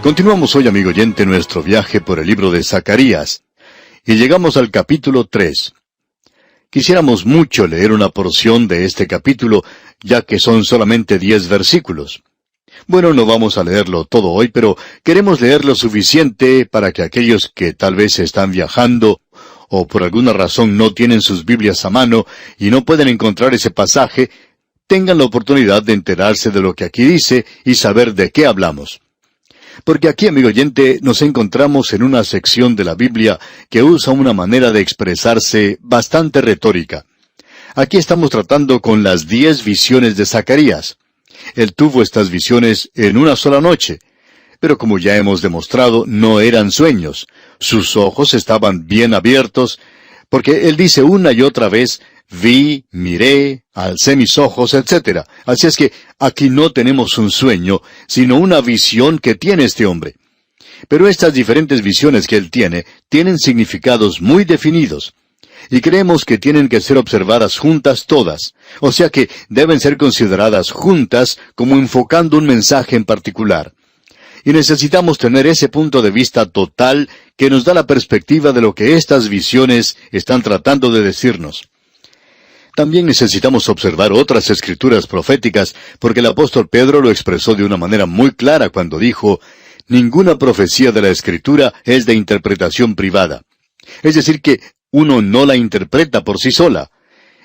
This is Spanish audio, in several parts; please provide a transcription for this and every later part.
Continuamos hoy, amigo oyente, nuestro viaje por el libro de Zacarías, y llegamos al capítulo 3. Quisiéramos mucho leer una porción de este capítulo, ya que son solamente 10 versículos. Bueno, no vamos a leerlo todo hoy, pero queremos leer lo suficiente para que aquellos que tal vez están viajando o por alguna razón no tienen sus Biblias a mano y no pueden encontrar ese pasaje, tengan la oportunidad de enterarse de lo que aquí dice y saber de qué hablamos. Porque aquí, amigo oyente, nos encontramos en una sección de la Biblia que usa una manera de expresarse bastante retórica. Aquí estamos tratando con las 10 visiones de Zacarías. Él tuvo estas visiones en una sola noche, pero como ya hemos demostrado, no eran sueños. Sus ojos estaban bien abiertos, porque él dice una y otra vez, vi, miré, alcé mis ojos, etc. Así es que aquí no tenemos un sueño, sino una visión que tiene este hombre. Pero estas diferentes visiones que él tienen significados muy definidos. Y creemos que tienen que ser observadas juntas todas. O sea que deben ser consideradas juntas como enfocando un mensaje en particular. Y necesitamos tener ese punto de vista total que nos da la perspectiva de lo que estas visiones están tratando de decirnos. También necesitamos observar otras escrituras proféticas, porque el apóstol Pedro lo expresó de una manera muy clara cuando dijo, ninguna profecía de la Escritura es de interpretación privada. Es decir, que uno no la interpreta por sí sola.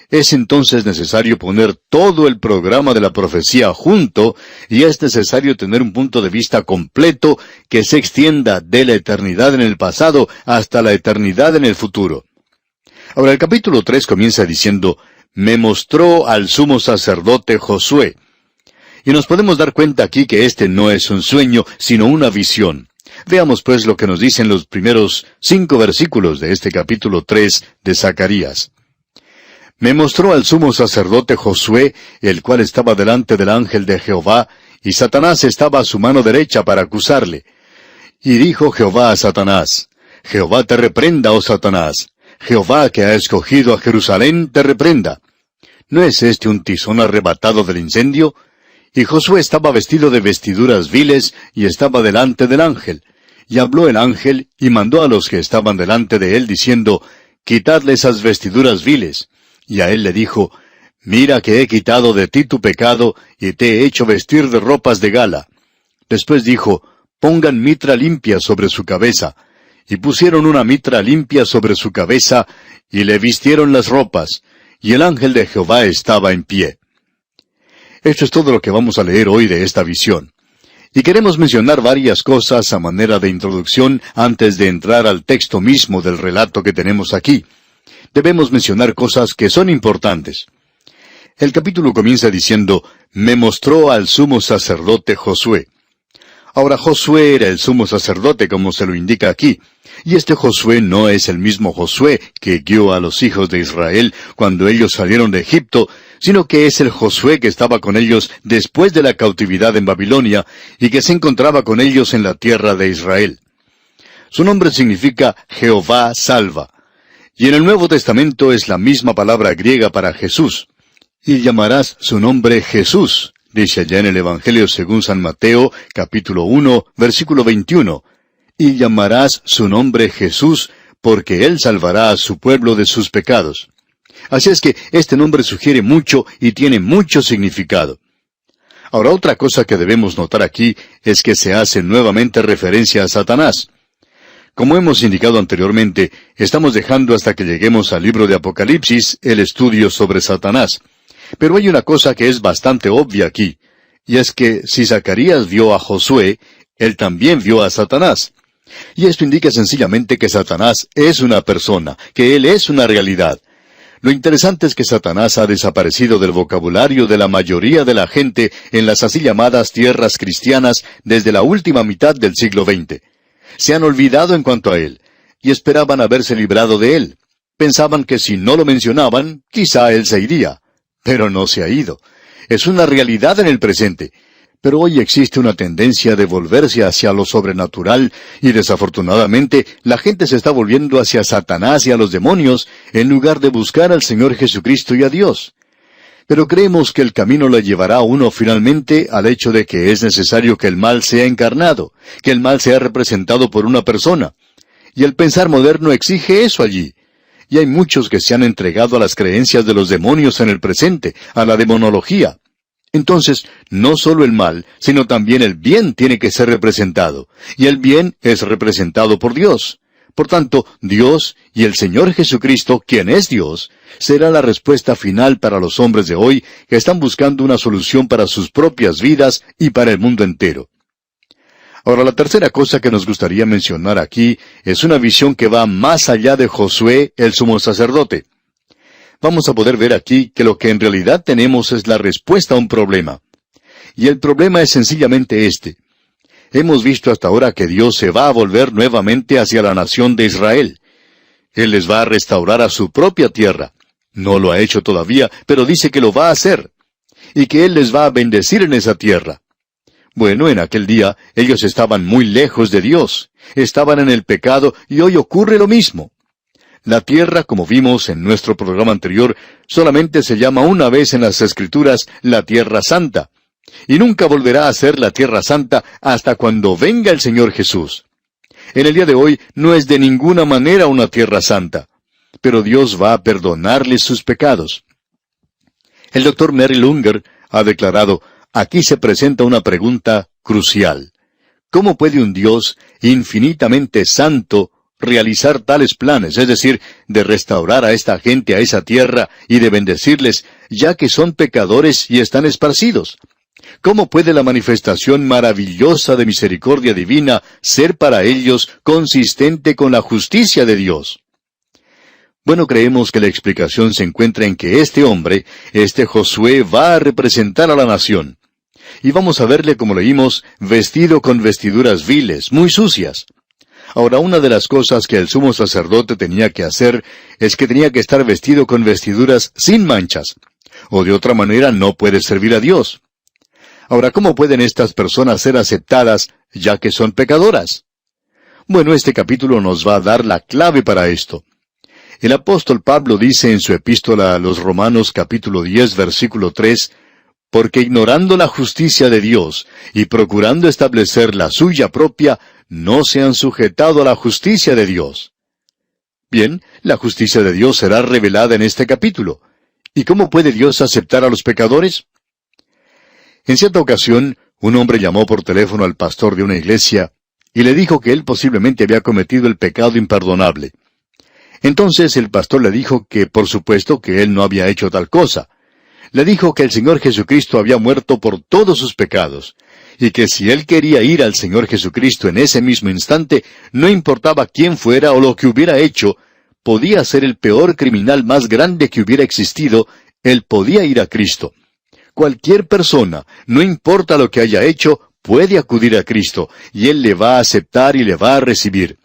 Es entonces necesario poner todo el programa de la profecía junto, y es necesario tener un punto de vista completo que se extienda de la eternidad en el pasado hasta la eternidad en el futuro. Ahora, el capítulo 3 comienza diciendo, me mostró al sumo sacerdote Josué. Y nos podemos dar cuenta aquí que este no es un sueño, sino una visión. Veamos pues lo que nos dicen los primeros 5 versículos de este capítulo 3 de Zacarías. Me mostró al sumo sacerdote Josué, el cual estaba delante del ángel de Jehová, y Satanás estaba a su mano derecha para acusarle. Y dijo Jehová a Satanás, Jehová te reprenda, oh Satanás. Jehová que ha escogido a Jerusalén te reprenda. ¿No es este un tizón arrebatado del incendio? Y Josué estaba vestido de vestiduras viles, y estaba delante del ángel. Y habló el ángel, y mandó a los que estaban delante de él, diciendo, quitadle esas vestiduras viles. Y a él le dijo, mira que he quitado de ti tu pecado, y te he hecho vestir de ropas de gala. Después dijo, pongan mitra limpia sobre su cabeza. Y pusieron una mitra limpia sobre su cabeza, y le vistieron las ropas, y el ángel de Jehová estaba en pie. Esto es todo lo que vamos a leer hoy de esta visión. Y queremos mencionar varias cosas a manera de introducción antes de entrar al texto mismo del relato que tenemos aquí. Debemos mencionar cosas que son importantes. El capítulo comienza diciendo, me mostró al sumo sacerdote Josué. Ahora Josué era el sumo sacerdote, como se lo indica aquí. Y este Josué no es el mismo Josué que guió a los hijos de Israel cuando ellos salieron de Egipto, sino que es el Josué que estaba con ellos después de la cautividad en Babilonia y que se encontraba con ellos en la tierra de Israel. Su nombre significa Jehová salva. Y en el Nuevo Testamento es la misma palabra griega para Jesús. Y llamarás su nombre Jesús, dice allá en el Evangelio según San Mateo, capítulo 1, versículo 21. Y llamarás su nombre Jesús, porque Él salvará a su pueblo de sus pecados. Así es que este nombre sugiere mucho y tiene mucho significado. Ahora, otra cosa que debemos notar aquí es que se hace nuevamente referencia a Satanás. Como hemos indicado anteriormente, estamos dejando hasta que lleguemos al libro de Apocalipsis el estudio sobre Satanás. Pero hay una cosa que es bastante obvia aquí, y es que si Zacarías vio a Josué, él también vio a Satanás. Y esto indica sencillamente que Satanás es una persona, que él es una realidad. Lo interesante es que Satanás ha desaparecido del vocabulario de la mayoría de la gente en las así llamadas tierras cristianas desde la última mitad del siglo XX. Se han olvidado en cuanto a él, y esperaban haberse librado de él. Pensaban que si no lo mencionaban, quizá él se iría. Pero no se ha ido. Es una realidad en el presente. Pero hoy existe una tendencia de volverse hacia lo sobrenatural, y desafortunadamente la gente se está volviendo hacia Satanás y a los demonios, en lugar de buscar al Señor Jesucristo y a Dios. Pero creemos que el camino le llevará a uno finalmente al hecho de que es necesario que el mal sea encarnado, que el mal sea representado por una persona. Y el pensar moderno exige eso allí. Y hay muchos que se han entregado a las creencias de los demonios en el presente, a la demonología. Entonces, no solo el mal, sino también el bien tiene que ser representado. Y el bien es representado por Dios. Por tanto, Dios y el Señor Jesucristo, quien es Dios, será la respuesta final para los hombres de hoy que están buscando una solución para sus propias vidas y para el mundo entero. Ahora, la tercera cosa que nos gustaría mencionar aquí es una visión que va más allá de Josué, el sumo sacerdote. Vamos a poder ver aquí que lo que en realidad tenemos es la respuesta a un problema. Y el problema es sencillamente este. Hemos visto hasta ahora que Dios se va a volver nuevamente hacia la nación de Israel. Él les va a restaurar a su propia tierra. No lo ha hecho todavía, pero dice que lo va a hacer. Y que Él les va a bendecir en esa tierra. Bueno, en aquel día ellos estaban muy lejos de Dios. Estaban en el pecado y hoy ocurre lo mismo. La tierra, como vimos en nuestro programa anterior, solamente se llama una vez en las Escrituras la Tierra Santa. Y nunca volverá a ser la Tierra Santa hasta cuando venga el Señor Jesús. En el día de hoy no es de ninguna manera una Tierra Santa, pero Dios va a perdonarles sus pecados. El Dr. Merrill Unger ha declarado, aquí se presenta una pregunta crucial. ¿Cómo puede un Dios infinitamente santo realizar tales planes, es decir, de restaurar a esta gente a esa tierra y de bendecirles, ya que son pecadores y están esparcidos? ¿Cómo puede la manifestación maravillosa de misericordia divina ser para ellos consistente con la justicia de Dios? Bueno, creemos que la explicación se encuentra en que este hombre, este Josué, va a representar a la nación. Y vamos a verle, como leímos, vestido con vestiduras viles, muy sucias. Ahora, una de las cosas que el sumo sacerdote tenía que hacer es que tenía que estar vestido con vestiduras sin manchas, o de otra manera no puede servir a Dios. Ahora, ¿cómo pueden estas personas ser aceptadas ya que son pecadoras? Bueno, este capítulo nos va a dar la clave para esto. El apóstol Pablo dice en su epístola a los Romanos capítulo 10, versículo 3, porque ignorando la justicia de Dios y procurando establecer la suya propia, no se han sujetado a la justicia de Dios. Bien, la justicia de Dios será revelada en este capítulo. ¿Y cómo puede Dios aceptar a los pecadores? En cierta ocasión, un hombre llamó por teléfono al pastor de una iglesia y le dijo que él posiblemente había cometido el pecado imperdonable. Entonces el pastor le dijo que por supuesto que él no había hecho tal cosa. Le dijo que el Señor Jesucristo había muerto por todos sus pecados, y que si él quería ir al Señor Jesucristo en ese mismo instante, no importaba quién fuera o lo que hubiera hecho, podía ser el peor criminal más grande que hubiera existido, él podía ir a Cristo. Cualquier persona, no importa lo que haya hecho, puede acudir a Cristo, y Él le va a aceptar y le va a recibir.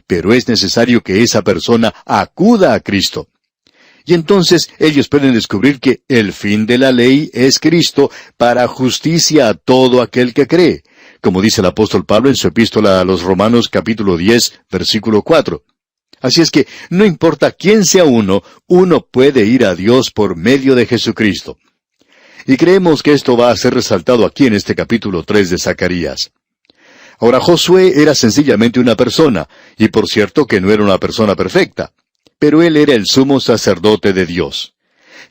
Pero es necesario que esa persona acuda a Cristo. Y entonces ellos pueden descubrir que el fin de la ley es Cristo para justicia a todo aquel que cree, como dice el apóstol Pablo en su epístola a los Romanos capítulo 10, versículo 4. Así es que no importa quién sea uno puede ir a Dios por medio de Jesucristo. Y creemos que esto va a ser resaltado aquí en este capítulo 3 de Zacarías. Ahora, Josué era sencillamente una persona, y por cierto que no era una persona perfecta, pero él era el sumo sacerdote de Dios.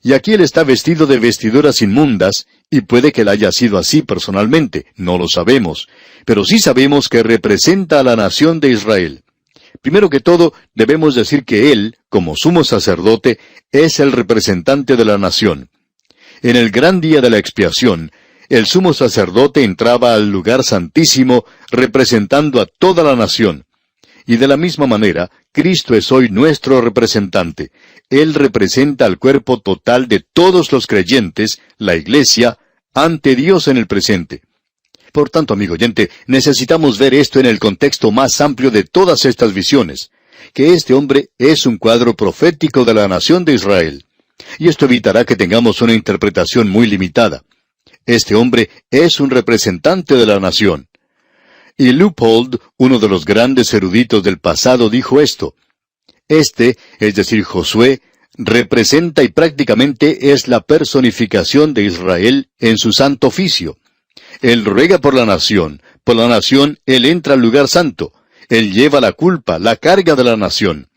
Y aquí él está vestido de vestiduras inmundas, y puede que él haya sido así personalmente, no lo sabemos, pero sí sabemos que representa a la nación de Israel. Primero que todo, debemos decir que él, como sumo sacerdote, es el representante de la nación. En el gran día de la expiación, el sumo sacerdote entraba al lugar santísimo representando a toda la nación. Y de la misma manera, Cristo es hoy nuestro representante. Él representa al cuerpo total de todos los creyentes, la Iglesia, ante Dios en el presente. Por tanto, amigo oyente, necesitamos ver esto en el contexto más amplio de todas estas visiones, que este hombre es un cuadro profético de la nación de Israel. Y esto evitará que tengamos una interpretación muy limitada. Este hombre es un representante de la nación. Y Leupold, uno de los grandes eruditos del pasado, dijo esto. Este, es decir, Josué, representa y prácticamente es la personificación de Israel en su santo oficio. Él ruega por la nación Él entra al lugar santo, Él lleva la culpa, la carga de la nación.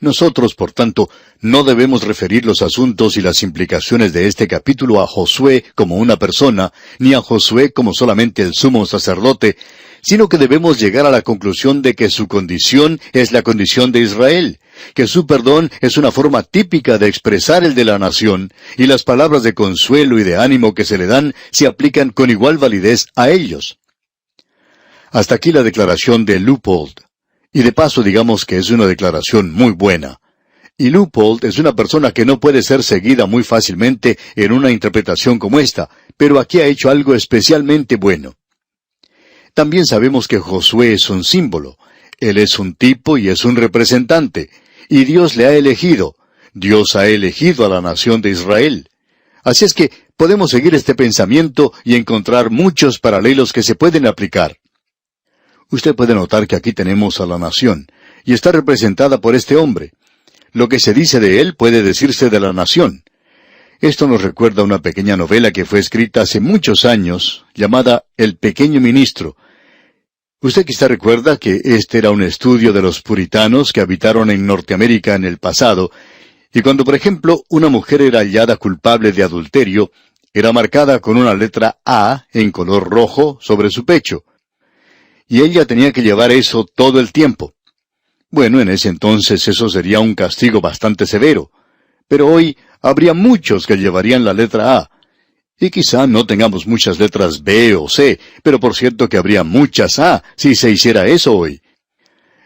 Nosotros, por tanto, no debemos referir los asuntos y las implicaciones de este capítulo a Josué como una persona, ni a Josué como solamente el sumo sacerdote, sino que debemos llegar a la conclusión de que su condición es la condición de Israel, que su perdón es una forma típica de expresar el de la nación, y las palabras de consuelo y de ánimo que se le dan se aplican con igual validez a ellos. Hasta aquí la declaración de Leupold. Y de paso digamos que es una declaración muy buena. Y Leupold es una persona que no puede ser seguida muy fácilmente en una interpretación como esta, pero aquí ha hecho algo especialmente bueno. También sabemos que Josué es un símbolo. Él es un tipo y es un representante. Y Dios le ha elegido. Dios ha elegido a la nación de Israel. Así es que podemos seguir este pensamiento y encontrar muchos paralelos que se pueden aplicar. Usted puede notar que aquí tenemos a la nación, y está representada por este hombre. Lo que se dice de él puede decirse de la nación. Esto nos recuerda una pequeña novela que fue escrita hace muchos años, llamada El Pequeño Ministro. Usted quizá recuerda que este era un estudio de los puritanos que habitaron en Norteamérica en el pasado, y cuando, por ejemplo, una mujer era hallada culpable de adulterio, era marcada con una letra A en color rojo sobre su pecho. Y ella tenía que llevar eso todo el tiempo. Bueno, en ese entonces eso sería un castigo bastante severo. Pero hoy habría muchos que llevarían la letra A. Y quizá no tengamos muchas letras B o C, pero por cierto que habría muchas A si se hiciera eso hoy.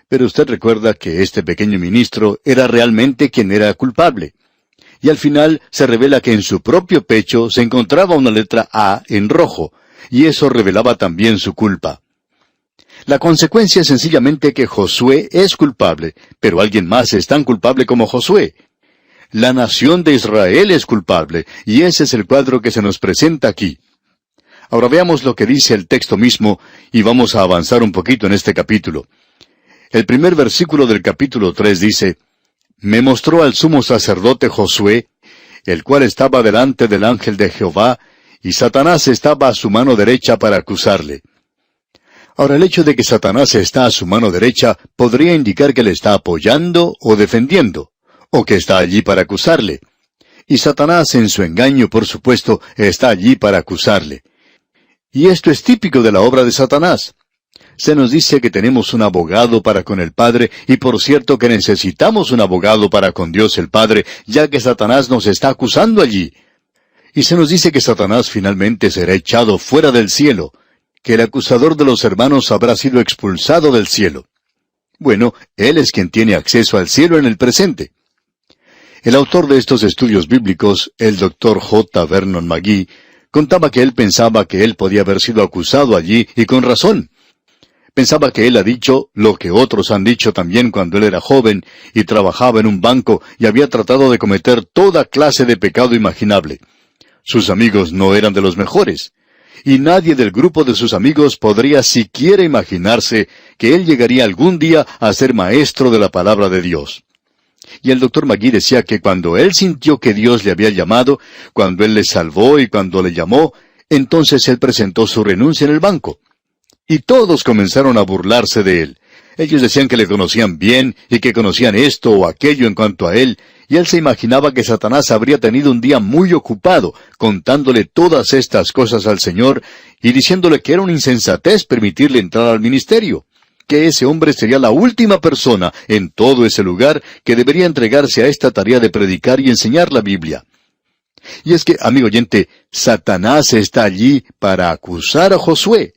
Pero usted recuerda que este pequeño ministro era realmente quien era culpable. Y al final se revela que en su propio pecho se encontraba una letra A en rojo, y eso revelaba también su culpa. La consecuencia es sencillamente que Josué es culpable, pero alguien más es tan culpable como Josué. La nación de Israel es culpable, y ese es el cuadro que se nos presenta aquí. Ahora veamos lo que dice el texto mismo, y vamos a avanzar un poquito en este capítulo. El primer versículo del capítulo 3 dice, «Me mostró al sumo sacerdote Josué, el cual estaba delante del ángel de Jehová, y Satanás estaba a su mano derecha para acusarle». Ahora, el hecho de que Satanás está a su mano derecha podría indicar que le está apoyando o defendiendo, o que está allí para acusarle. Y Satanás, en su engaño, por supuesto, está allí para acusarle. Y esto es típico de la obra de Satanás. Se nos dice que tenemos un abogado para con el Padre, y por cierto que necesitamos un abogado para con Dios el Padre, ya que Satanás nos está acusando allí. Y se nos dice que Satanás finalmente será echado fuera del cielo, que el acusador de los hermanos habrá sido expulsado del cielo. Bueno, él es quien tiene acceso al cielo en el presente. El autor de estos estudios bíblicos, el Dr. J. Vernon McGee, contaba que él pensaba que él podía haber sido acusado allí, y con razón. Pensaba que él ha dicho lo que otros han dicho también cuando él era joven, y trabajaba en un banco, y había tratado de cometer toda clase de pecado imaginable. Sus amigos no eran de los mejores. Y nadie del grupo de sus amigos podría siquiera imaginarse que él llegaría algún día a ser maestro de la palabra de Dios. Y el Dr. McGee decía que cuando él sintió que Dios le había llamado, cuando él le salvó y cuando le llamó, entonces él presentó su renuncia en el banco. Y todos comenzaron a burlarse de él. Ellos decían que le conocían bien y que conocían esto o aquello en cuanto a él, y él se imaginaba que Satanás habría tenido un día muy ocupado, contándole todas estas cosas al Señor y diciéndole que era una insensatez permitirle entrar al ministerio, que ese hombre sería la última persona en todo ese lugar que debería entregarse a esta tarea de predicar y enseñar la Biblia. Y es que, amigo oyente, Satanás está allí para acusar a Josué.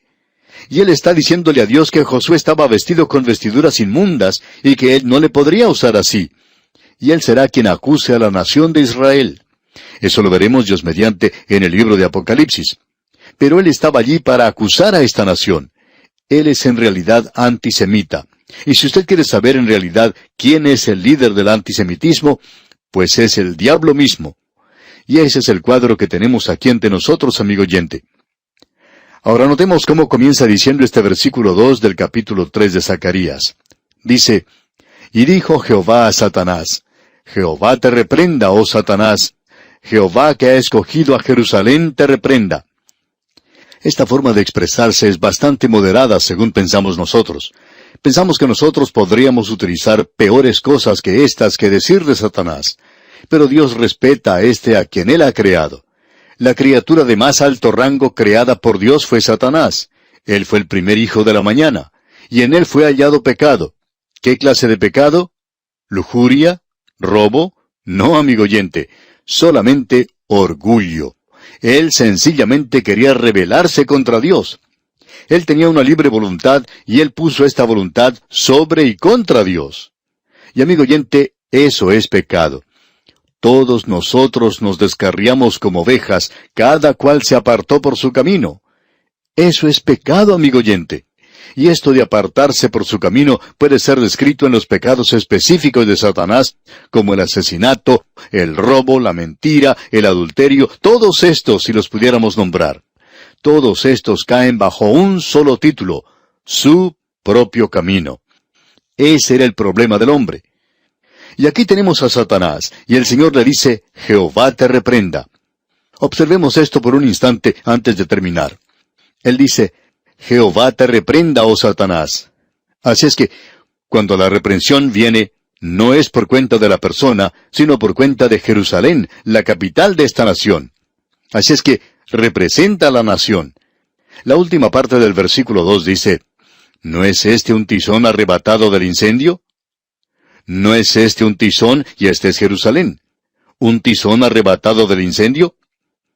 Y él está diciéndole a Dios que Josué estaba vestido con vestiduras inmundas y que él no le podría usar así. Y él será quien acuse a la nación de Israel. Eso lo veremos Dios mediante en el libro de Apocalipsis. Pero él estaba allí para acusar a esta nación. Él es en realidad antisemita. Y si usted quiere saber en realidad quién es el líder del antisemitismo, pues es el diablo mismo. Y ese es el cuadro que tenemos aquí ante nosotros, amigo oyente. Ahora notemos cómo comienza diciendo este versículo 2 del capítulo 3 de Zacarías. Dice, «Y dijo Jehová a Satanás, Jehová te reprenda, oh Satanás. Jehová que ha escogido a Jerusalén te reprenda. Esta forma de expresarse es bastante moderada según pensamos nosotros. Pensamos que nosotros podríamos utilizar peores cosas que estas que decir de Satanás. Pero Dios respeta a quien Él ha creado. La criatura de más alto rango creada por Dios fue Satanás. Él fue el primer hijo de la mañana, y en él fue hallado pecado. ¿Qué clase de pecado? ¿Lujuria? ¿Robo? No, amigo oyente, solamente orgullo. Él sencillamente quería rebelarse contra Dios. Él tenía una libre voluntad, y él puso esta voluntad sobre y contra Dios. Y amigo oyente, eso es pecado. Todos nosotros nos descarriamos como ovejas, cada cual se apartó por su camino. Eso es pecado, amigo oyente. Y esto de apartarse por su camino puede ser descrito en los pecados específicos de Satanás, como el asesinato, el robo, la mentira, el adulterio, todos estos si los pudiéramos nombrar. Todos estos caen bajo un solo título, su propio camino. Ese era el problema del hombre. Y aquí tenemos a Satanás, y el Señor le dice, Jehová te reprenda. Observemos esto por un instante antes de terminar. Él dice, Jehová te reprenda, oh Satanás. Así es que, cuando la reprensión viene, no es por cuenta de la persona, sino por cuenta de Jerusalén, la capital de esta nación. Así es que, representa a la nación. La última parte del versículo 2 dice, ¿no es este un tizón arrebatado del incendio? ¿No es este un tizón y este es Jerusalén? ¿Un tizón arrebatado del incendio?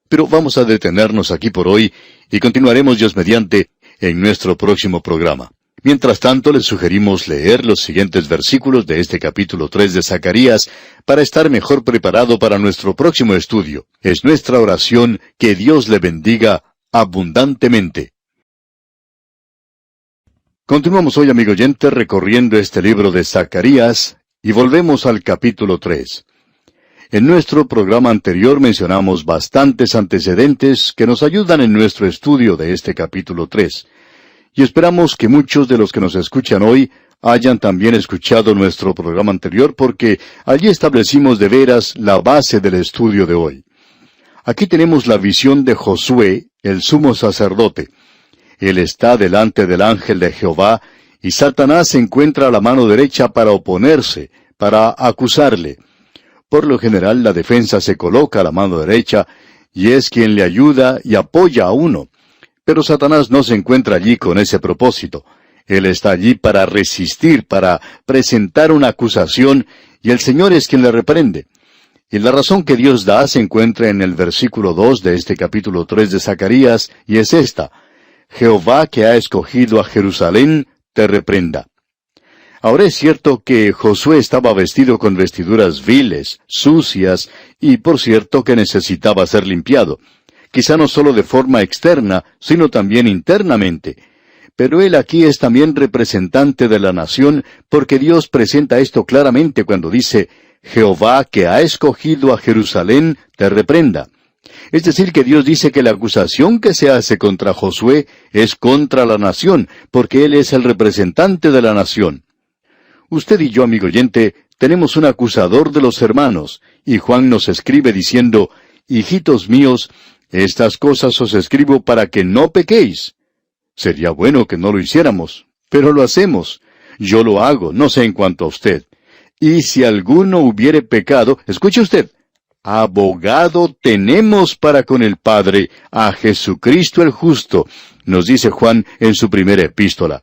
Pero vamos a detenernos aquí por hoy y continuaremos Dios mediante en nuestro próximo programa. Mientras tanto, les sugerimos leer los siguientes versículos de este capítulo 3 de Zacarías para estar mejor preparado para nuestro próximo estudio. Es nuestra oración que Dios le bendiga abundantemente. Continuamos hoy, amigo oyente, recorriendo este libro de Zacarías y volvemos al capítulo 3. En nuestro programa anterior mencionamos bastantes antecedentes que nos ayudan en nuestro estudio de este capítulo 3. Y esperamos que muchos de los que nos escuchan hoy hayan también escuchado nuestro programa anterior porque allí establecimos de veras la base del estudio de hoy. Aquí tenemos la visión de Josué, el sumo sacerdote. Él está delante del ángel de Jehová y Satanás se encuentra a la mano derecha para oponerse, para acusarle. Por lo general, la defensa se coloca a la mano derecha, y es quien le ayuda y apoya a uno. Pero Satanás no se encuentra allí con ese propósito. Él está allí para resistir, para presentar una acusación, y el Señor es quien le reprende. Y la razón que Dios da se encuentra en el versículo 2 de este capítulo 3 de Zacarías, y es esta: Jehová que ha escogido a Jerusalén, te reprenda. Ahora es cierto que Josué estaba vestido con vestiduras viles, sucias, y por cierto que necesitaba ser limpiado. Quizá no solo de forma externa, sino también internamente. Pero él aquí es también representante de la nación, porque Dios presenta esto claramente cuando dice, Jehová que ha escogido a Jerusalén, te reprenda. Es decir, que Dios dice que la acusación que se hace contra Josué es contra la nación, porque él es el representante de la nación. Usted y yo, amigo oyente, tenemos un acusador de los hermanos, y Juan nos escribe diciendo, Hijitos míos, estas cosas os escribo para que no pequéis. Sería bueno que no lo hiciéramos, pero lo hacemos. Yo lo hago, no sé en cuanto a usted. Y si alguno hubiere pecado, escuche usted, abogado tenemos para con el Padre, a Jesucristo el justo, nos dice Juan en su primera epístola.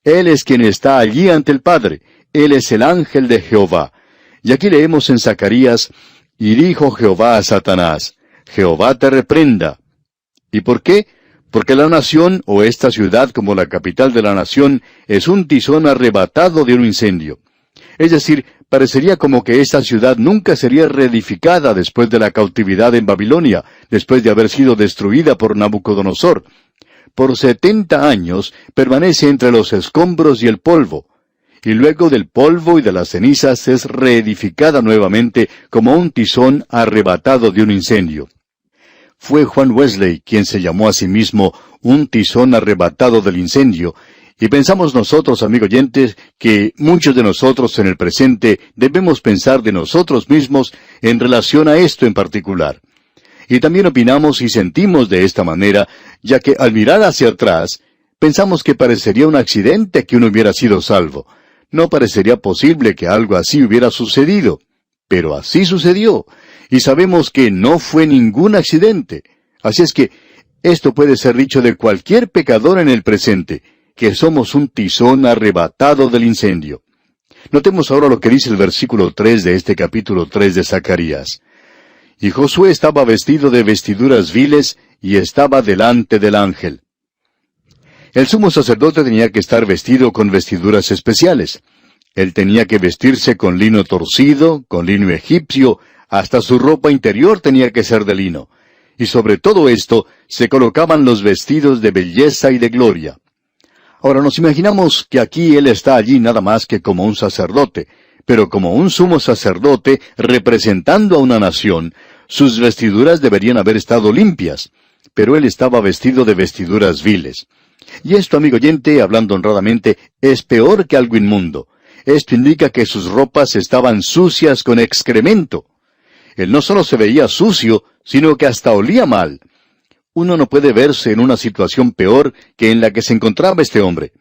Él es quien está allí ante el Padre. Él es el ángel de Jehová. Y aquí leemos en Zacarías, y dijo Jehová a Satanás, Jehová te reprenda. ¿Y por qué? Porque la nación, o esta ciudad como la capital de la nación, es un tizón arrebatado de un incendio. Es decir, parecería como que esta ciudad nunca sería reedificada después de la cautividad en Babilonia, después de haber sido destruida por Nabucodonosor. Por 70 años permanece entre los escombros y el polvo, y luego del polvo y de las cenizas es reedificada nuevamente como un tizón arrebatado de un incendio. Fue Juan Wesley quien se llamó a sí mismo un tizón arrebatado del incendio, Y pensamos nosotros, amigo oyentes, que muchos de nosotros en el presente debemos pensar de nosotros mismos en relación a esto en particular. Y también opinamos y sentimos de esta manera, ya que al mirar hacia atrás, pensamos que parecería un accidente que uno hubiera sido salvo. No parecería posible que algo así hubiera sucedido. Pero así sucedió. Y sabemos que no fue ningún accidente. Así es que esto puede ser dicho de cualquier pecador en el presente, que somos un tizón arrebatado del incendio. Notemos ahora lo que dice el versículo 3 de este capítulo 3 de Zacarías. Y Josué estaba vestido de vestiduras viles y estaba delante del ángel. El sumo sacerdote tenía que estar vestido con vestiduras especiales. Él tenía que vestirse con lino torcido, con lino egipcio, hasta su ropa interior tenía que ser de lino. Y sobre todo esto se colocaban los vestidos de belleza y de gloria. Ahora nos imaginamos que aquí él está allí nada más que como un sacerdote, pero como un sumo sacerdote representando a una nación, sus vestiduras deberían haber estado limpias, pero él estaba vestido de vestiduras viles. Y esto, amigo oyente, hablando honradamente, es peor que algo inmundo. Esto indica que sus ropas estaban sucias con excremento. Él no solo se veía sucio, sino que hasta olía mal. Uno no puede verse en una situación peor que en la que se encontraba este hombre.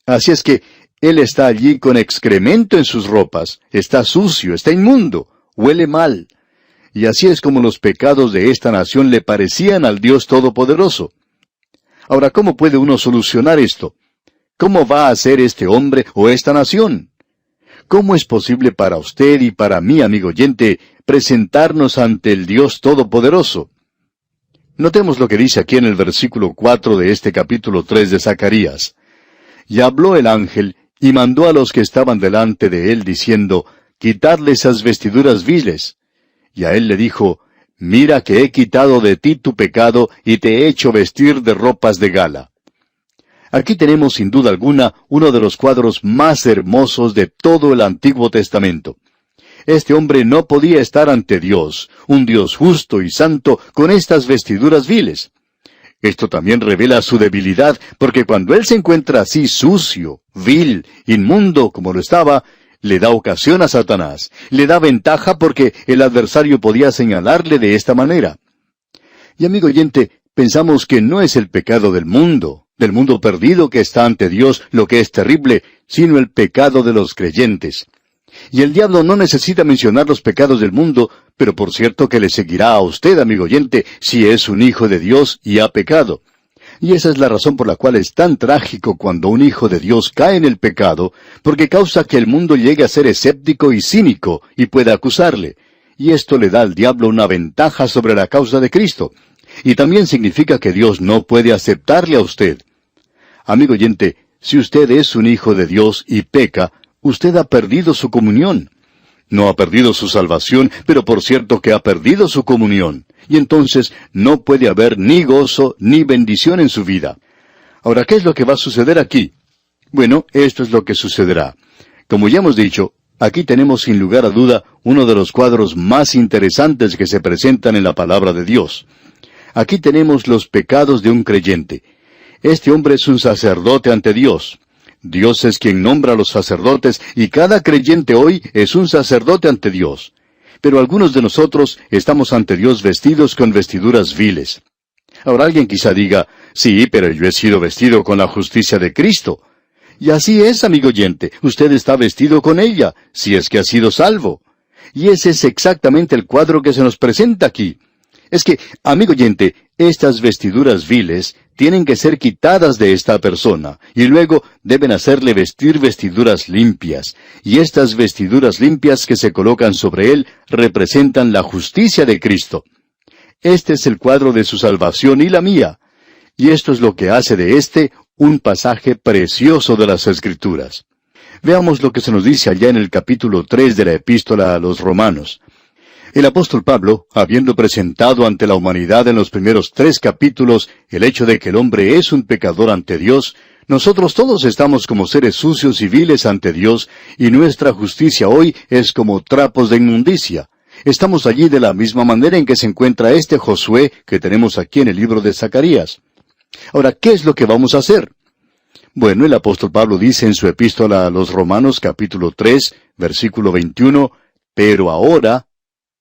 Así es que él está allí con excremento en sus ropas, está sucio, está inmundo, huele mal. Y así es como los pecados de esta nación le parecían al Dios Todopoderoso. Ahora, ¿cómo puede uno solucionar esto? ¿Cómo va a ser este hombre o esta nación? ¿Cómo es posible para usted y para mí, amigo oyente, presentarnos ante el Dios Todopoderoso? Notemos lo que dice aquí en el versículo 4 de este capítulo 3 de Zacarías. Y habló el ángel, y mandó a los que estaban delante de él, diciendo, Quitadle esas vestiduras viles. Y a él le dijo, Mira que he quitado de ti tu pecado, y te he hecho vestir de ropas de gala. Aquí tenemos sin duda alguna uno de los cuadros más hermosos de todo el Antiguo Testamento. Este hombre no podía estar ante Dios, un Dios justo y santo, con estas vestiduras viles. Esto también revela su debilidad, porque cuando él se encuentra así sucio, vil, inmundo como lo estaba, le da ocasión a Satanás, le da ventaja porque el adversario podía señalarle de esta manera. Y amigo oyente, pensamos que no es el pecado del mundo perdido que está ante Dios lo que es terrible, sino el pecado de los creyentes. Y el diablo no necesita mencionar los pecados del mundo, pero por cierto que le seguirá a usted, amigo oyente, si es un hijo de Dios y ha pecado. Y esa es la razón por la cual es tan trágico cuando un hijo de Dios cae en el pecado, porque causa que el mundo llegue a ser escéptico y cínico y pueda acusarle. Y esto le da al diablo una ventaja sobre la causa de Cristo. Y también significa que Dios no puede aceptarle a usted. Amigo oyente, si usted es un hijo de Dios y peca, usted ha perdido su comunión. No ha perdido su salvación, pero por cierto que ha perdido su comunión. Y entonces no puede haber ni gozo ni bendición en su vida. Ahora, ¿qué es lo que va a suceder aquí? Bueno, esto es lo que sucederá. Como ya hemos dicho, aquí tenemos sin lugar a duda uno de los cuadros más interesantes que se presentan en la palabra de Dios. Aquí tenemos los pecados de un creyente. Este hombre es un sacerdote ante Dios. Dios es quien nombra a los sacerdotes y cada creyente hoy es un sacerdote ante Dios. Pero algunos de nosotros estamos ante Dios vestidos con vestiduras viles. Ahora alguien quizá diga, sí, pero yo he sido vestido con la justicia de Cristo. Y así es, amigo oyente, usted está vestido con ella, si es que ha sido salvo. Y ese es exactamente el cuadro que se nos presenta aquí. Es que, amigo oyente, estas vestiduras viles tienen que ser quitadas de esta persona, y luego deben hacerle vestir vestiduras limpias. Y estas vestiduras limpias que se colocan sobre él representan la justicia de Cristo. Este es el cuadro de su salvación y la mía. Y esto es lo que hace de este un pasaje precioso de las Escrituras. Veamos lo que se nos dice allá en el capítulo 3 de la Epístola a los Romanos. El apóstol Pablo, habiendo presentado ante la humanidad en los primeros 3 capítulos el hecho de que el hombre es un pecador ante Dios, nosotros todos estamos como seres sucios y viles ante Dios, y nuestra justicia hoy es como trapos de inmundicia. Estamos allí de la misma manera en que se encuentra este Josué que tenemos aquí en el libro de Zacarías. Ahora, ¿qué es lo que vamos a hacer? Bueno, el apóstol Pablo dice en su epístola a los Romanos capítulo 3, versículo 21, pero ahora,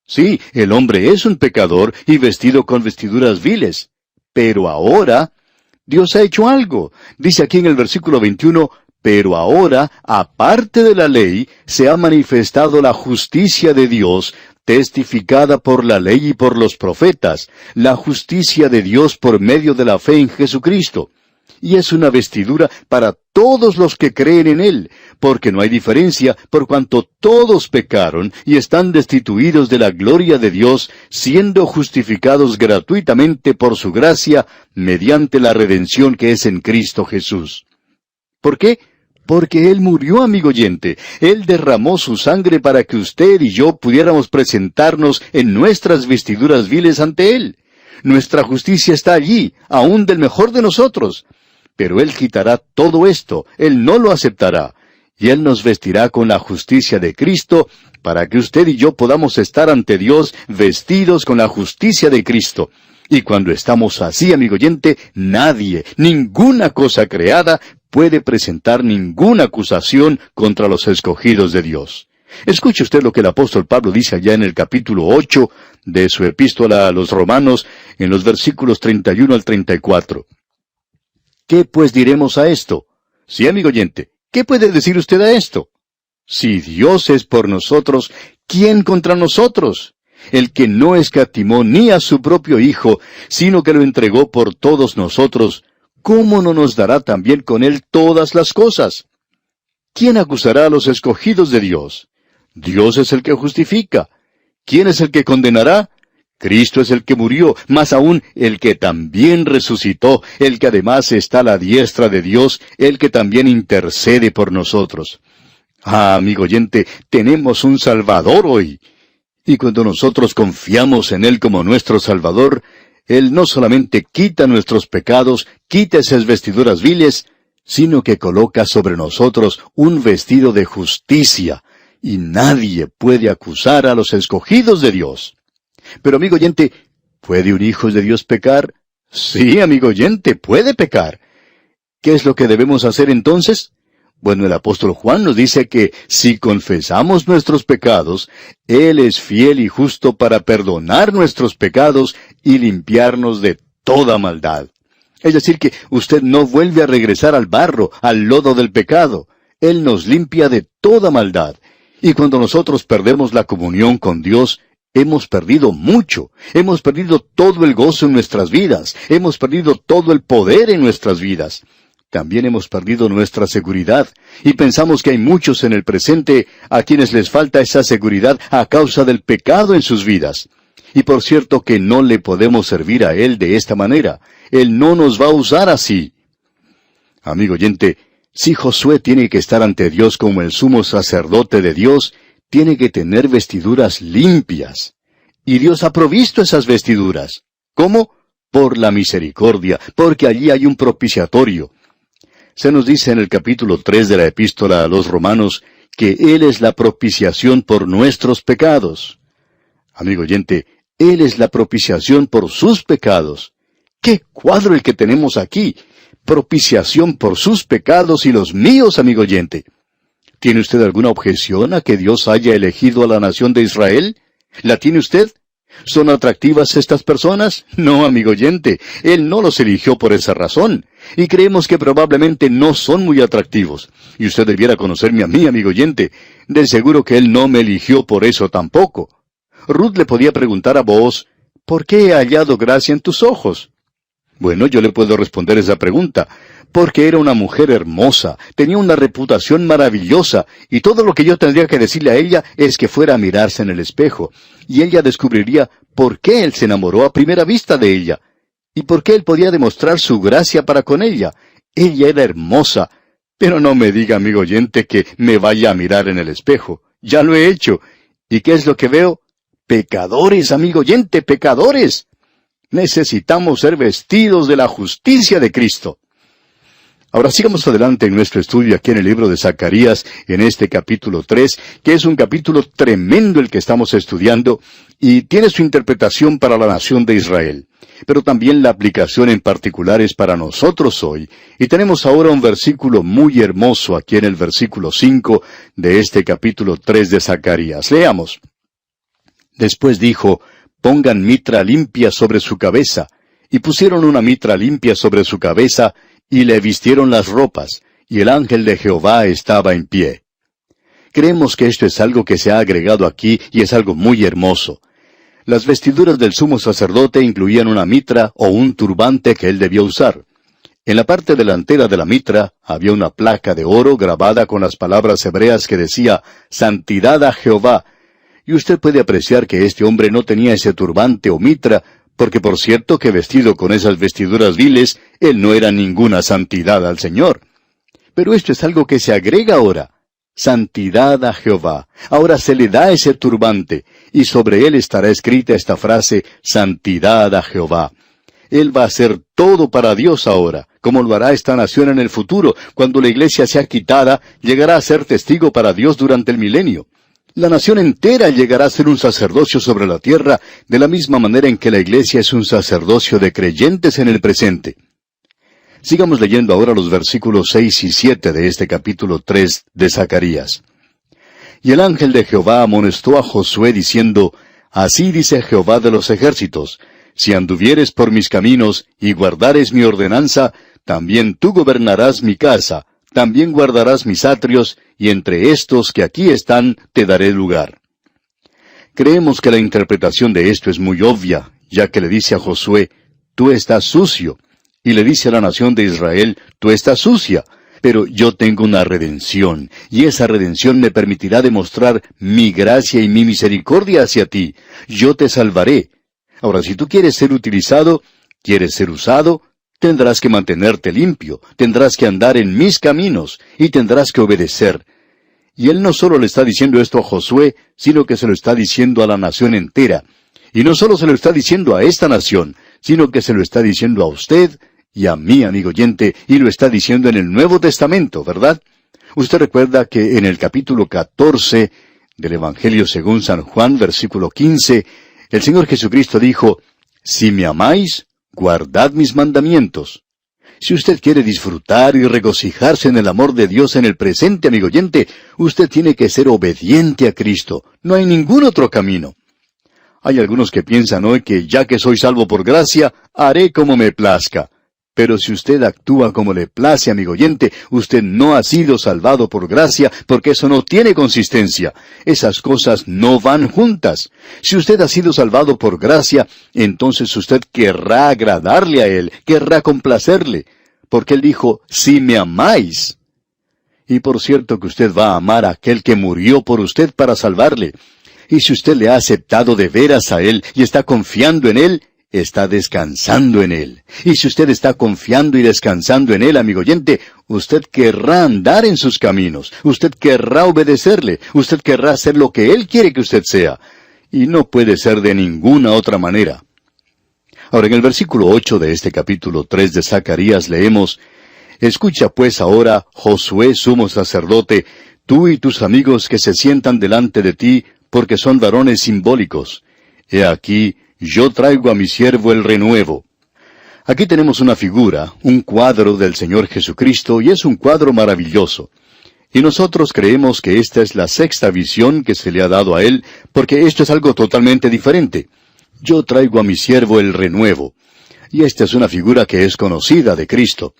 sí, el hombre es un pecador y vestido con vestiduras viles, pero ahora Dios ha hecho algo. Dice aquí en el versículo 21, pero ahora, aparte de la ley, se ha manifestado la justicia de Dios, testificada por la ley y por los profetas, la justicia de Dios por medio de la fe en Jesucristo. Y es una vestidura para todos los que creen en Él, porque no hay diferencia, por cuanto todos pecaron y están destituidos de la gloria de Dios, siendo justificados gratuitamente por su gracia, mediante la redención que es en Cristo Jesús. ¿Por qué? Porque Él murió, amigo oyente. Él derramó su sangre para que usted y yo pudiéramos presentarnos en nuestras vestiduras viles ante Él. Nuestra justicia está allí, aún del mejor de nosotros. Pero Él quitará todo esto, Él no lo aceptará, y Él nos vestirá con la justicia de Cristo, para que usted y yo podamos estar ante Dios vestidos con la justicia de Cristo. Y cuando estamos así, amigo oyente, nadie, ninguna cosa creada, puede presentar ninguna acusación contra los escogidos de Dios. Escuche usted lo que el apóstol Pablo dice allá en el capítulo 8 de su epístola a los Romanos, en los versículos 31 al 34. ¿Qué pues diremos a esto? Sí, amigo oyente, ¿qué puede decir usted a esto? Si Dios es por nosotros, ¿quién contra nosotros? El que no escatimó ni a su propio Hijo, sino que lo entregó por todos nosotros, ¿cómo no nos dará también con Él todas las cosas? ¿Quién acusará a los escogidos de Dios? Dios es el que justifica. ¿Quién es el que condenará? Cristo es el que murió, más aún el que también resucitó, el que además está a la diestra de Dios, el que también intercede por nosotros. Ah, amigo oyente, tenemos un Salvador hoy. Y cuando nosotros confiamos en Él como nuestro Salvador, Él no solamente quita nuestros pecados, quita esas vestiduras viles, sino que coloca sobre nosotros un vestido de justicia, y nadie puede acusar a los escogidos de Dios. Pero, amigo oyente, ¿puede un hijo de Dios pecar? Sí, amigo oyente, puede pecar. ¿Qué es lo que debemos hacer entonces? Bueno, el apóstol Juan nos dice que si confesamos nuestros pecados, Él es fiel y justo para perdonar nuestros pecados y limpiarnos de toda maldad. Es decir, que usted no vuelve a regresar al barro, al lodo del pecado. Él nos limpia de toda maldad. Y cuando nosotros perdemos la comunión con Dios, hemos perdido mucho. Hemos perdido todo el gozo en nuestras vidas. Hemos perdido todo el poder en nuestras vidas. También hemos perdido nuestra seguridad. Y pensamos que hay muchos en el presente a quienes les falta esa seguridad a causa del pecado en sus vidas. Y por cierto que no le podemos servir a Él de esta manera. Él no nos va a usar así. Amigo oyente, si Josué tiene que estar ante Dios como el sumo sacerdote de Dios, tiene que tener vestiduras limpias. Y Dios ha provisto esas vestiduras. ¿Cómo? Por la misericordia, porque allí hay un propiciatorio. Se nos dice en el capítulo 3 de la epístola a los Romanos que Él es la propiciación por nuestros pecados. Amigo oyente, Él es la propiciación por sus pecados. ¡Qué cuadro el que tenemos aquí! Propiciación por sus pecados y los míos, amigo oyente. ¿Tiene usted alguna objeción a que Dios haya elegido a la nación de Israel? ¿La tiene usted? ¿Son atractivas estas personas? No, amigo oyente, Él no los eligió por esa razón. Y creemos que probablemente no son muy atractivos. Y usted debiera conocerme a mí, amigo oyente. De seguro que Él no me eligió por eso tampoco. Ruth le podía preguntar a Booz, ¿por qué he hallado gracia en tus ojos? Bueno, yo le puedo responder esa pregunta. Porque era una mujer hermosa, tenía una reputación maravillosa, y todo lo que yo tendría que decirle a ella es que fuera a mirarse en el espejo, y ella descubriría por qué él se enamoró a primera vista de ella, y por qué él podía demostrar su gracia para con ella. Ella era hermosa, pero no me diga, amigo oyente, que me vaya a mirar en el espejo. Ya lo he hecho. ¿Y qué es lo que veo? Pecadores, amigo oyente, pecadores. Necesitamos ser vestidos de la justicia de Cristo. Ahora sigamos adelante en nuestro estudio aquí en el libro de Zacarías, en este capítulo 3, que es un capítulo tremendo el que estamos estudiando, y tiene su interpretación para la nación de Israel. Pero también la aplicación en particular es para nosotros hoy, y tenemos ahora un versículo muy hermoso aquí en el versículo 5 de este capítulo 3 de Zacarías. Leamos. Después dijo, pongan mitra limpia sobre su cabeza, y pusieron una mitra limpia sobre su cabeza, y le vistieron las ropas, y el ángel de Jehová estaba en pie. Creemos que esto es algo que se ha agregado aquí y es algo muy hermoso. Las vestiduras del sumo sacerdote incluían una mitra o un turbante que él debía usar. En la parte delantera de la mitra había una placa de oro grabada con las palabras hebreas que decía, Santidad a Jehová. Y usted puede apreciar que este hombre no tenía ese turbante o mitra, porque por cierto que vestido con esas vestiduras viles, él no era ninguna santidad al Señor. Pero esto es algo que se agrega ahora. Santidad a Jehová. Ahora se le da ese turbante, y sobre él estará escrita esta frase, Santidad a Jehová. Él va a hacer todo para Dios ahora, como lo hará esta nación en el futuro. Cuando la iglesia sea quitada, llegará a ser testigo para Dios durante el milenio. La nación entera llegará a ser un sacerdocio sobre la tierra, de la misma manera en que la iglesia es un sacerdocio de creyentes en el presente. Sigamos leyendo ahora los versículos 6 y 7 de este capítulo 3 de Zacarías. Y el ángel de Jehová amonestó a Josué diciendo, Así dice Jehová de los ejércitos, si anduvieres por mis caminos y guardares mi ordenanza, también tú gobernarás mi casa, también guardarás mis atrios, y entre estos que aquí están te daré lugar. Creemos que la interpretación de esto es muy obvia, ya que le dice a Josué, tú estás sucio, y le dice a la nación de Israel, tú estás sucia, pero yo tengo una redención, y esa redención me permitirá demostrar mi gracia y mi misericordia hacia ti. Yo te salvaré. Ahora, si tú quieres ser utilizado, quieres ser usado, tendrás que mantenerte limpio, tendrás que andar en mis caminos, y tendrás que obedecer. Y él no solo le está diciendo esto a Josué, sino que se lo está diciendo a la nación entera. Y no solo se lo está diciendo a esta nación, sino que se lo está diciendo a usted y a mí, amigo oyente, y lo está diciendo en el Nuevo Testamento, ¿verdad? Usted recuerda que en el capítulo 14 del Evangelio según San Juan, versículo 15, el Señor Jesucristo dijo, Si me amáis, guardad mis mandamientos. Si usted quiere disfrutar y regocijarse en el amor de Dios en el presente, amigo oyente, usted tiene que ser obediente a Cristo. No hay ningún otro camino. Hay algunos que piensan hoy que ya que soy salvo por gracia, haré como me plazca. Pero si usted actúa como le place, amigo oyente, usted no ha sido salvado por gracia, porque eso no tiene consistencia. Esas cosas no van juntas. Si usted ha sido salvado por gracia, entonces usted querrá agradarle a Él, querrá complacerle, porque Él dijo, si me amáis. Y por cierto que usted va a amar a aquel que murió por usted para salvarle. Y si usted le ha aceptado de veras a Él y está confiando en Él, está descansando en Él. Y si usted está confiando y descansando en Él, amigo oyente, usted querrá andar en sus caminos, usted querrá obedecerle, usted querrá hacer lo que Él quiere que usted sea. Y no puede ser de ninguna otra manera. Ahora, en el versículo 8 de este capítulo 3 de Zacarías leemos, Escucha pues ahora, Josué, sumo sacerdote, tú y tus amigos que se sientan delante de ti, porque son varones simbólicos. He aquí, yo traigo a mi siervo el renuevo. Aquí tenemos una figura, un cuadro del Señor Jesucristo, y es un cuadro maravilloso. Y nosotros creemos que esta es la sexta visión que se le ha dado a Él, porque esto es algo totalmente diferente. Yo traigo a mi siervo el renuevo. Y esta es una figura que es conocida de Cristo.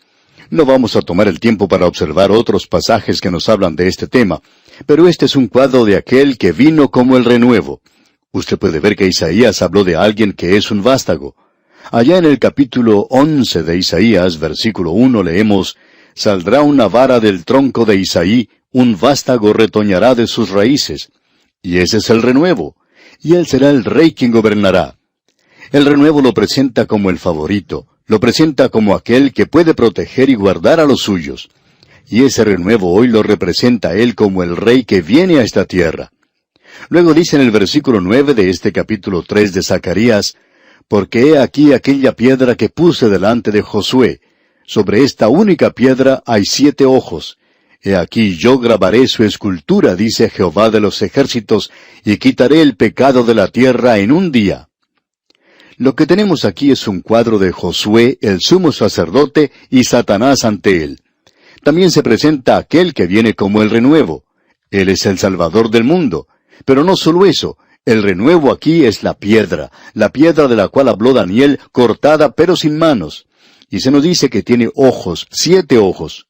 No vamos a tomar el tiempo para observar otros pasajes que nos hablan de este tema, pero este es un cuadro de aquel que vino como el renuevo. Usted puede ver que Isaías habló de alguien que es un vástago. Allá en el capítulo 11 de Isaías, versículo 1, leemos, Saldrá una vara del tronco de Isaí, un vástago retoñará de sus raíces. Y ese es el renuevo. Y él será el rey quien gobernará. El renuevo lo presenta como el favorito, lo presenta como aquel que puede proteger y guardar a los suyos. Y ese renuevo hoy lo representa a él como el rey que viene a esta tierra. Luego dice en el versículo 9 de este capítulo 3 de Zacarías, Porque he aquí aquella piedra que puse delante de Josué. Sobre esta única piedra hay 7 ojos. He aquí yo grabaré su escultura, dice Jehová de los ejércitos, y quitaré el pecado de la tierra en un día. Lo que tenemos aquí es un cuadro de Josué, el sumo sacerdote, y Satanás ante él. También se presenta aquel que viene como el renuevo. Él es el Salvador del mundo. Pero no solo eso, el renuevo aquí es la piedra de la cual habló Daniel, cortada pero sin manos. Y se nos dice que tiene ojos, 7 ojos.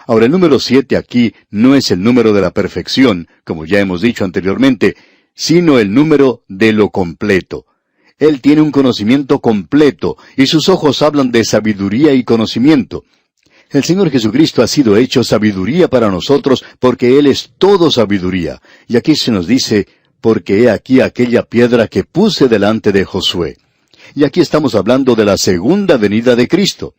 Ahora el número 7 aquí no es el número de la perfección, como ya hemos dicho anteriormente, sino el número de lo completo. Él tiene un conocimiento completo, y sus ojos hablan de sabiduría y conocimiento. El Señor Jesucristo ha sido hecho sabiduría para nosotros, porque Él es todo sabiduría. Y aquí se nos dice, porque he aquí aquella piedra que puse delante de Josué. Y aquí estamos hablando de la segunda venida de Cristo.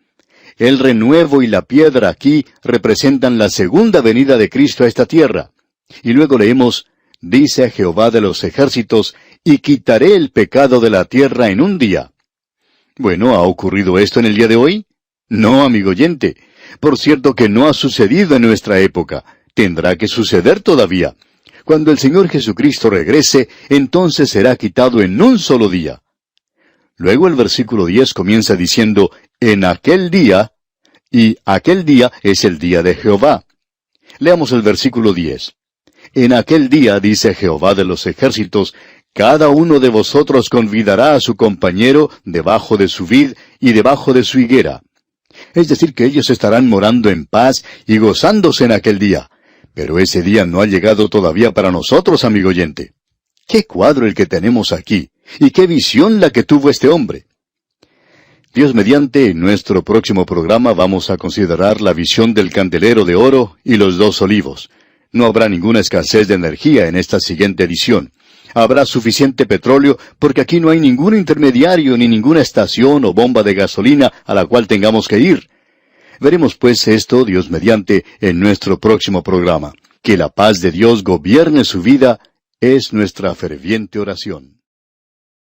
El renuevo y la piedra aquí representan la segunda venida de Cristo a esta tierra. Y luego leemos, dice Jehová de los ejércitos, y quitaré el pecado de la tierra en un día. Bueno, ¿ha ocurrido esto en el día de hoy? No, amigo oyente. Por cierto que no ha sucedido en nuestra época. Tendrá que suceder todavía. Cuando el Señor Jesucristo regrese, entonces será quitado en un solo día. Luego el versículo 10 comienza diciendo, en aquel día, y aquel día es el día de Jehová. Leamos el versículo 10. En aquel día, dice Jehová de los ejércitos, cada uno de vosotros convidará a su compañero debajo de su vid y debajo de su higuera. Es decir, que ellos estarán morando en paz y gozándose en aquel día. Pero ese día no ha llegado todavía para nosotros, amigo oyente. ¡Qué cuadro el que tenemos aquí! ¡Y qué visión la que tuvo este hombre! Dios mediante, en nuestro próximo programa vamos a considerar la visión del candelero de oro y los 2 olivos. No habrá ninguna escasez de energía en esta siguiente edición. Habrá suficiente petróleo porque aquí no hay ningún intermediario ni ninguna estación o bomba de gasolina a la cual tengamos que ir. Veremos pues esto, Dios mediante, en nuestro próximo programa. Que la paz de Dios gobierne su vida es nuestra ferviente oración.